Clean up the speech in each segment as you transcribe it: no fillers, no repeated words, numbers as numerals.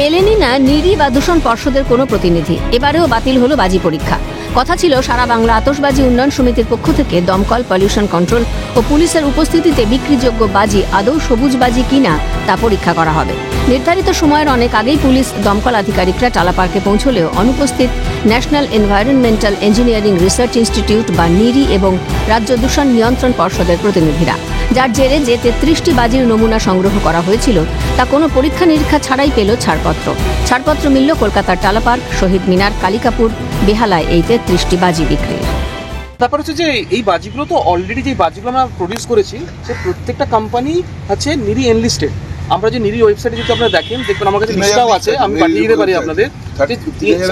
Eleni না নিরি বা দূষণ পর্ষদের কোনো প্রতিনিধি। এবারেও বাতিল হলো বাজি পরীক্ষা। কথা ছিল সারা বাংলা আতশবাজি উন্নয়ন সমিতির পক্ষ থেকে দমকল, পলিউশন কন্ট্রোল ও পুলিশের উপস্থিতিতে বিক্রিযোগ্য বাজি আদৌ সবুজ বাজি কিনা তা পরীক্ষা করা হবে। নির্ধারিত সময়ের অনেক আগেই পুলিশ দমকল আধিকারিকরা টালা পার্কে পৌঁছলেও অনুপস্থিত national environmental engineering research institute বা নিরি এবং রাজ্য দূষণ নিয়ন্ত্রণ পর্ষদের প্রতিনিধিরা, যার জেরে যে 33টি বাজির নমুনা সংগ্রহ করা হয়েছিল তা কোনো পরীক্ষা নিরীক্ষা ছাড়াই পেল ছাড়পত্র মিলল কলকাতার টালা পার্ক, শহীদ মিনার, কালিকাপুর, বেহালায় এই 33টি বাজি বিক্রি। তারপর হচ্ছে যে এই বাজিগুলো তো অলরেডি যে বাজিগুলো আমরা প্রডিউস করেছি সে প্রত্যেকটা কোম্পানি হচ্ছে নিরি এনলিস্টেড। আমরা যে নিরি ওয়েবসাইটে যদি আপনারা দেখেন দেখবেন আমার কাছে লিস্টটাও আছে, আমি পাঠিয়ে দিতে পারি আপনাদের।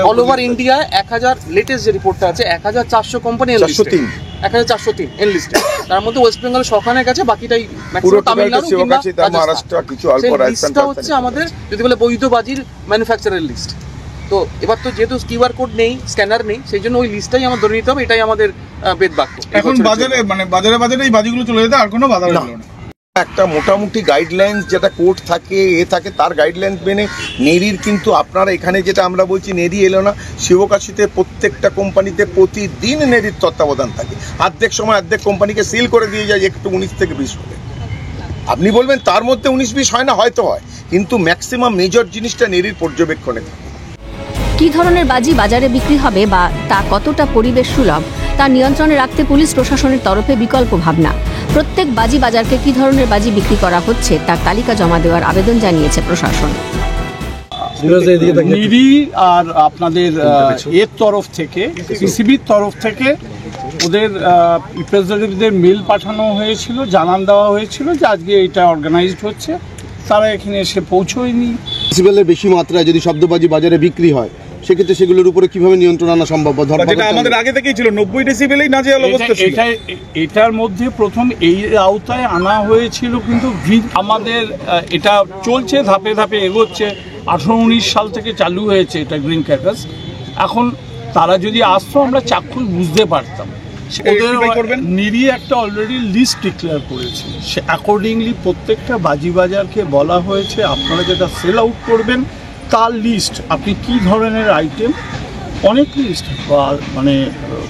অল ওভার ইন্ডিয়া 1000 লেটেস্ট যে রিপোর্টটা আছে 1400 কোম্পানি এনলিস্টেড, 1403 এনলিস্টেড। তার মধ্যে ওয়েস্ট বেঙ্গল সখানে গেছে, বাকিটাই ম্যাক্সিমাম তামিলনাড়ু কিংবা মহারাষ্ট্র কিছু অল্প রাজ্যটা হচ্ছে আমাদের যদি বলে বৈধ বাজির ম্যানুফ্যাকচারার লিস্ট। তো এবার তো যেহেতু কিউআর কোড নেই, স্ক্যানার নেই, সেই জন্য ওই লিস্টটাই আমার ধরে নিতে হবে, এটাই আমাদের বেদ বাক্য। এখন বাজারে মানে বাজারে এই বাজিগুলো চলে যেতে আর কোনো বাধা হলো না। একটা মোটামুটি গাইডলাইন যেটা কোর্ট থাকে থাকে তার গাইডলাইন মেনে নেরির কিন্তু আপনারা এখানে যেটা আমরা বলছি নেরি এলো না, শিবকাশিতে প্রত্যেকটা কোম্পানিতে প্রতিদিন নেরির তত্ত্বাবধান থাকে। অর্ধেক সময় অর্ধেক কোম্পানিকে সিল করে দিয়ে যায় একটু 19 থেকে 20 হবে। আপনি বলবেন তার মধ্যে 19-20 হয় না, হয়তো হয়, কিন্তু ম্যাক্সিমাম মেজর জিনিসটা নেরির পর্যবেক্ষণে থাকে। কি ধরনের বাজি বাজারে বিক্রি হবে বা তা কতটা পরিবেশ সুলভ তা নিয়ন্ত্রণে রাখতে পুলিশ প্রশাসনের তরফে বিকল্প ভাবনা। প্রত্যেক বাজি বাজারকে কি ধরনের বাজি বিক্রি করা হচ্ছে তার তালিকা জমা দেওয়ার আবেদন জানিয়েছে প্রশাসন। নিরি আর আপনাদের এর তরফ থেকে, পিসিবির তরফ থেকে ওদের রিপ্রেজেন্টেটিভদের মেল পাঠানো হয়েছিল, জানান দেওয়া হয়েছিল যে আজকে এটা অর্গানাইজড হচ্ছে। তারা এখানে এসে পৌঁছয়নি। ডেসিবেলের বেশি মাত্রায় যদি শব্দবাজি বাজারে বিক্রি হয় সেক্ষেত্রে সেগুলোর উপরে কিভাবে নিয়ন্ত্রণ আনা সম্ভব? যেটা আমাদের আগে থেকেই ছিল 90 ডেসিবেলেই নাজেহাল অবস্থা ছিল। এটার মধ্যে প্রথম এই আওতায় আনা হয়েছিল, কিন্তু আমাদের এটা চলছে, ধাপে ধাপে এগোচ্ছে। 18-19 সাল থেকে চালু হয়েছে এটা গ্রিন ক্র্যাকার্স। এখন তারা যদি আসতো আমরা চাক্ষুষ বুঝতে পারতাম। নিরি একটা অলরেডি লিস্ট ডিক্লেয়ার করেছে, সে অ্যাকর্ডিংলি প্রত্যেকটা বাজি বাজারকে বলা হয়েছে আপনারা যেটা সেল আউট করবেন তার লিস্ট, আপনি কি ধরনের আইটেম, অনেক লিস্ট, মানে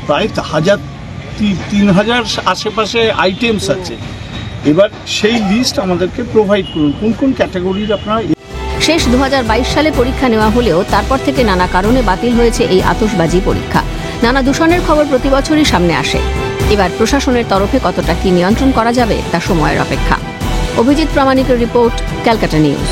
প্রায় 3000 আশেপাশে আইটেমস আছে। এবার সেই লিস্ট আমাদেরকে প্রোভাইড করুন কোন কোন ক্যাটাগরির আপনারা। শেষ 2022 সালে পরীক্ষা নেওয়া হলেও তারপর থেকে নানা কারণে বাতিল হয়েছে এই আতশবাজি পরীক্ষা। নানা দূষণের খবর প্রতি বছরই সামনে আসে। এবার প্রশাসনের তরফে কতটা কি নিয়ন্ত্রণ করা যাবে তা সময়ের অপেক্ষা। অভিজিৎ প্রামাণিকের রিপোর্ট, ক্যালকাটা নিউজ।